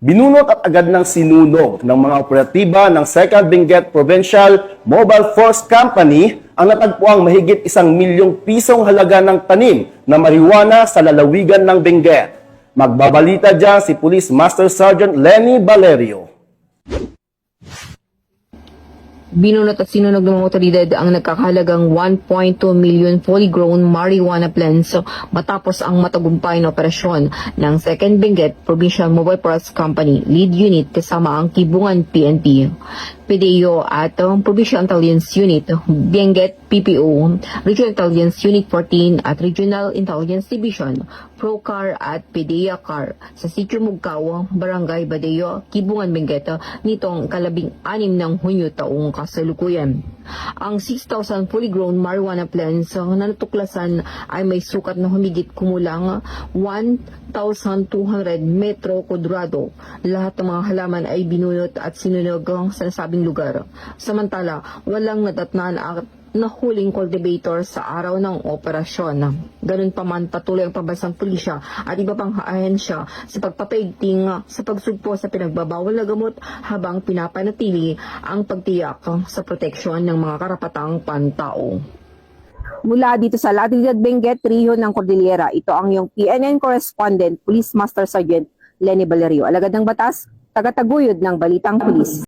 Binunot at agad ng sinunog ng mga operatiba ng 2nd Benguet Provincial Mobile Force Company ang natagpuang mahigit 1 milyong pisong halaga ng tanim na marijuana sa lalawigan ng Benguet. Magbabalita dyan si Police Master Sergeant Lenny Valerio. Binunot at sinunog ng mga otoridad ang nagkakahalagang 1.2 million fully grown marijuana plants matapos ang matagumpay na operasyon ng 2nd Benguet Provincial Mobile Force Company Lead Unit kasama ang Kibungan PNP, PDEO at Provincial Intelligence Unit, Benguet PPO, Regional Intelligence Unit 14 at Regional Intelligence Division, PROCAR at PDEA CAR sa Sitio Mugkaw, Barangay Badeo, Kibungan, Benguet nitong 16 ng Hunyo taong kasalukuyan. Ang 6,000 fully grown marijuana plants na natuklasan ay may sukat na humigit kumulang 1,200 metro kwadrado. Lahat ng mga halaman ay binunot at sinunog sa nasabing lugar. Samantala, walang nadatnan at nahuling cultivator sa araw ng operasyon. Ganun pa man, patuloy ang pambansang pulisya at iba pang ahensya sa pagpapaigting sa pagsugpo sa pinagbabawal na gamot habang pinapanatili ang pagtiyak sa proteksyon ng mga karapatang pantao. Mula dito sa La Trinidad, Benguet, Rehiyon ng Cordillera, ito ang iyong PNN correspondent, Police Master Sergeant Lenny Valerio. Alagad ng batas, tagataguyod ng Balitang Pulis.